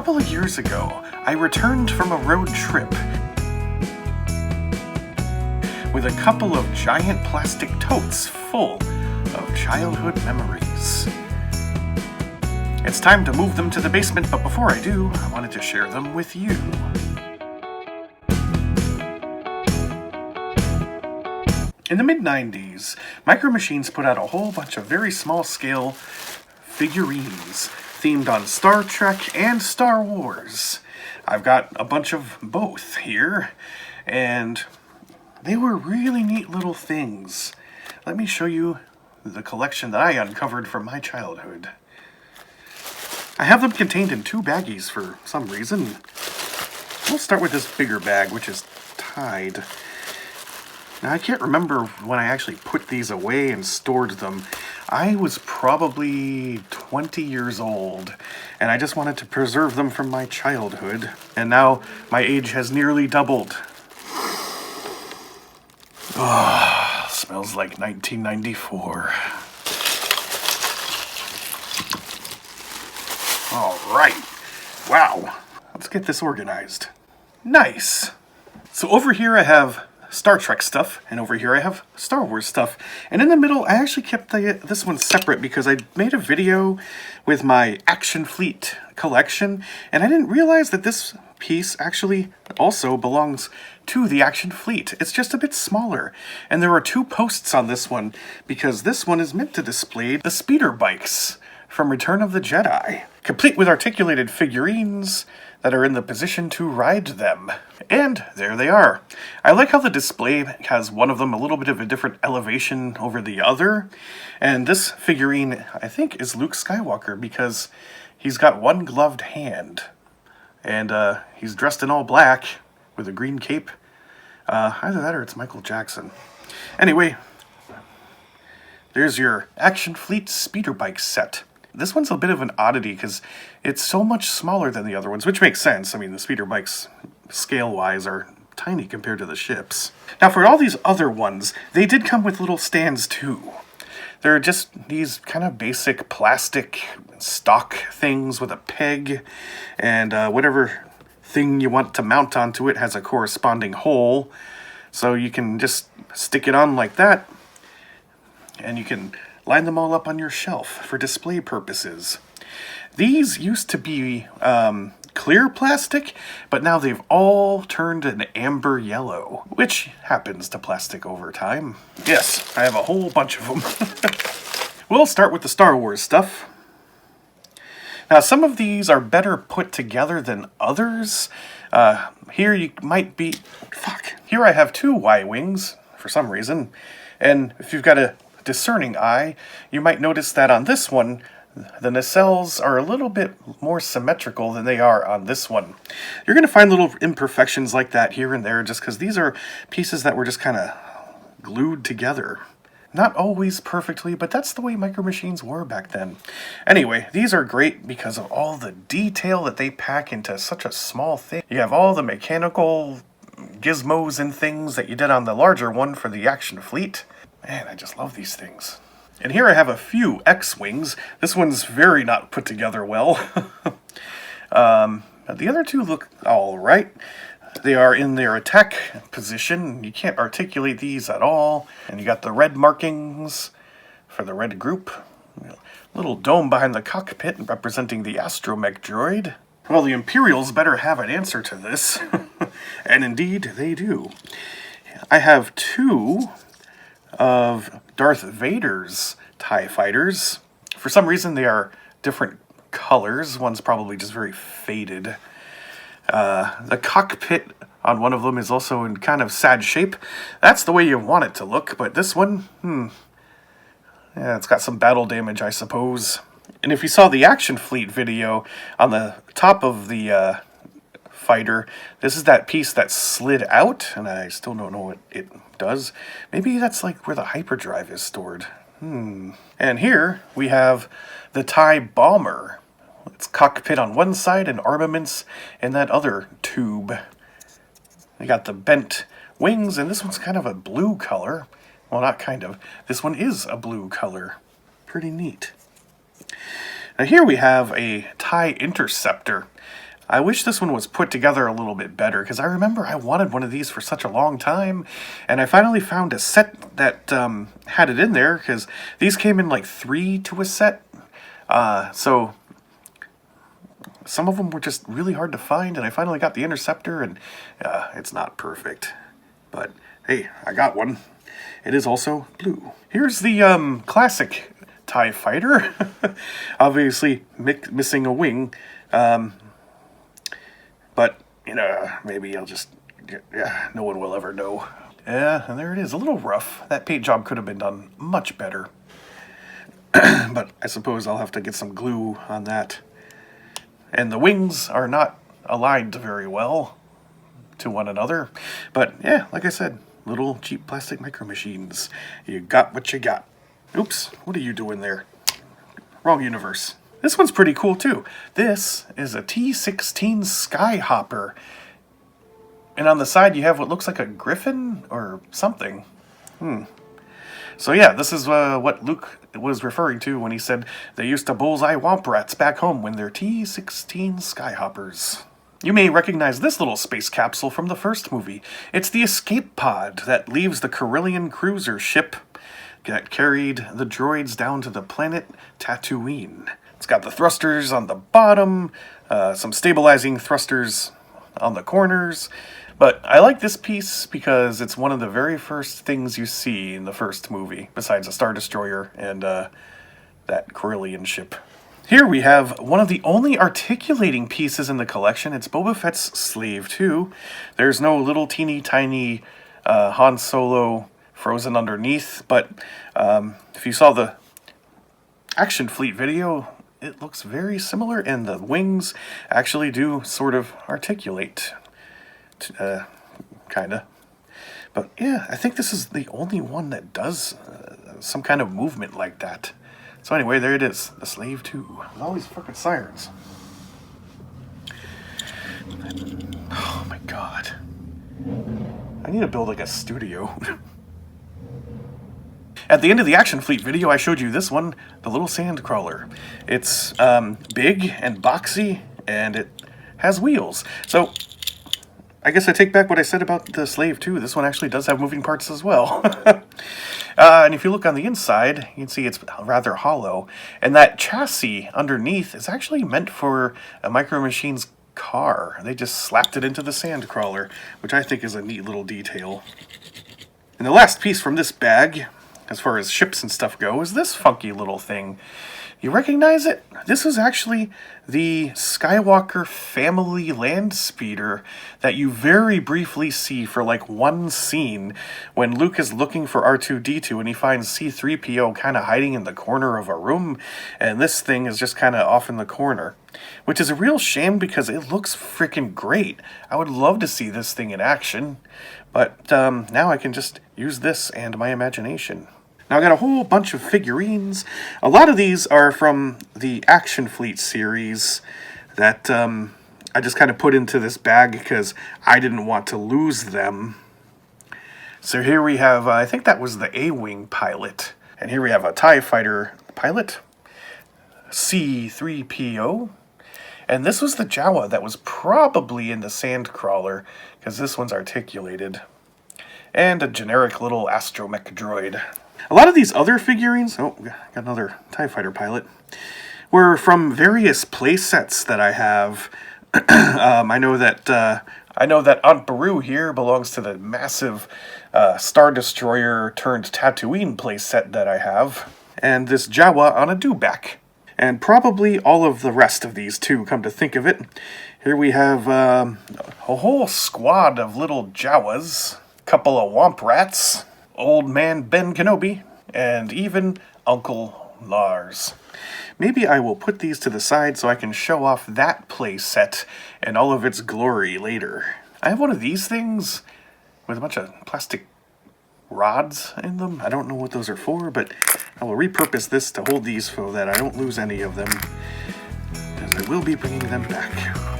couple of years ago, I returned from a road trip with a couple of giant plastic totes full of childhood memories. It's time to move them to the basement, but before I do, I wanted to share them with you. In the mid-90s, Micro Machines put out a whole bunch of very small-scale figurines themed on Star Trek and Star Wars. I've got a bunch of both here, and they were really neat little things. Let me show you the collection that I uncovered from my childhood. I have them contained in two baggies for some reason. We'll start with this bigger bag, which is tied. Now, I can't remember when I actually put these away and stored them. I was probably 20 years old, and I just wanted to preserve them from my childhood. And now my age has nearly doubled. Oh, smells like 1994. All right. Wow. Let's get this organized. Nice. So over here I have Star Trek stuff, and over here I have Star Wars stuff. And in the middle, I actually kept this one separate because I made a video with my Action Fleet collection, and I didn't realize that this piece actually also belongs to the Action Fleet. It's just a bit smaller, and there are two posts on this one because this one is meant to display the speeder bikes from Return of the Jedi, complete with articulated figurines that are in the position to ride them. And there they are. I like how the display has one of them a little bit of a different elevation over the other. And this figurine, I think, is Luke Skywalker because he's got one gloved hand. And he's dressed in all black with a green cape. Either that or it's Michael Jackson. Anyway, there's your Action Fleet speeder bike set. This one's a bit of an oddity because it's so much smaller than the other ones, which makes sense. I mean, the speeder bikes, scale-wise, are tiny compared to the ships. Now, for all these other ones, they did come with little stands, too. They're just these kind of basic plastic stock things with a peg, and whatever thing you want to mount onto it has a corresponding hole, so you can just stick it on like that, and you can line them all up on your shelf for display purposes. These used to be clear plastic, but now they've all turned an amber yellow, which happens to plastic over time. Yes, I have a whole bunch of them. We'll start with the Star Wars stuff. Now, some of these are better put together than others. Here you might be... Here I have two Y-Wings, for some reason. And if you've got a discerning eye, you might notice that on this one, the nacelles are a little bit more symmetrical than they are on this one. You're going to find little imperfections like that here and there just because these are pieces that were just kind of glued together. Not always perfectly, but that's the way Micro Machines were back then. Anyway, these are great because of all the detail that they pack into such a small thing. You have all the mechanical gizmos and things that you did on the larger one for the Action Fleet. Man, I just love these things. And here I have a few X-Wings. This one's very not put together well. The other two look all right. They are in their attack position. You can't articulate these at all. And you got the red markings for the red group. Little dome behind the cockpit representing the astromech droid. Well, the Imperials better have an answer to this. And indeed, they do. I have two of Darth Vader's TIE fighters. For some reason, they are different colors. One's probably just very faded. The cockpit on one of them is also in kind of sad shape. That's the way you want it to look, but this one, yeah, it's got some battle damage, I suppose. And if you saw the Action Fleet video, on the top of the fighter, this is that piece that slid out, and I still don't know what it does. Maybe that's like where the hyperdrive is stored. And here we have the TIE Bomber. It's cockpit on one side and armaments in that other tube. They got the bent wings, and this one's kind of a blue color. Well, not kind of. This one is a blue color. Pretty neat. Now here we have a TIE Interceptor. I wish this one was put together a little bit better, because I remember I wanted one of these for such a long time, and I finally found a set that had it in there, because these came in like 3 to a set, so some of them were just really hard to find, and I finally got the Interceptor, and it's not perfect, but hey, I got one. It is also blue. Here's the classic TIE Fighter, obviously missing a wing, but, you know, maybe I'll just, yeah, no one will ever know. Yeah, and there it is, a little rough. That paint job could have been done much better. But I suppose I'll have to get some glue on that. And the wings are not aligned very well to one another. But, yeah, like I said, little cheap plastic micro machines. You got what you got. Oops, what are you doing there? Wrong universe. This one's pretty cool, too. This is a T-16 Skyhopper. And on the side, you have what looks like a griffin or something. So yeah, this is what Luke was referring to when he said they used to bullseye womp rats back home when they're T-16 Skyhoppers. You may recognize this little space capsule from the first movie. It's the escape pod that leaves the Corellian cruiser ship that carried the droids down to the planet Tatooine. It's got the thrusters on the bottom, some stabilizing thrusters on the corners, but I like this piece because it's one of the very first things you see in the first movie, besides a Star Destroyer and that Corellian ship. Here we have one of the only articulating pieces in the collection. It's Boba Fett's Slave 2. There's no little teeny tiny Han Solo frozen underneath, but if you saw the Action Fleet video, it looks very similar, and the wings actually do sort of articulate, kinda. But yeah, I think this is the only one that does some kind of movement like that. So anyway, there it is, the Slave 2. All these fucking sirens. Oh my god. I need to build like a studio. At the end of the Action Fleet video, I showed you this one, the little sand crawler. It's big and boxy, and it has wheels. So, I guess I take back what I said about the Slave 2. This one actually does have moving parts as well. And if you look on the inside, you can see it's rather hollow. And that chassis underneath is actually meant for a Micro Machines car. They just slapped it into the sand crawler, which I think is a neat little detail. And the last piece from this bag, as far as ships and stuff go, is this funky little thing. You recognize it? This is actually the Skywalker family land speeder that you very briefly see for like one scene when Luke is looking for R2-D2 and he finds C-3PO kind of hiding in the corner of a room, and this thing is just kind of off in the corner. Which is a real shame because it looks freaking great. I would love to see this thing in action, but now I can just use this and my imagination. Now I got a whole bunch of figurines. A lot of these are from the Action Fleet series that I just kind of put into this bag because I didn't want to lose them. So here we have, I think that was the A-Wing pilot. And here we have a TIE Fighter pilot, C-3PO. And this was the Jawa that was probably in the Sandcrawler, because this one's articulated. And a generic little astromech droid. A lot of these other figurines, oh, got another TIE Fighter pilot, were from various play sets that I have. I know that Aunt Beru here belongs to the massive Star Destroyer turned Tatooine play set that I have. And this Jawa on a dewback. And probably all of the rest of these too, come to think of it. Here we have a whole squad of little Jawas, couple of Womp Rats, Old Man Ben Kenobi, and even Uncle Lars. Maybe I will put these to the side so I can show off that play set and all of its glory later. I have one of these things with a bunch of plastic rods in them. I don't know what those are for, but I will repurpose this to hold these so that I don't lose any of them, as I will be bringing them back.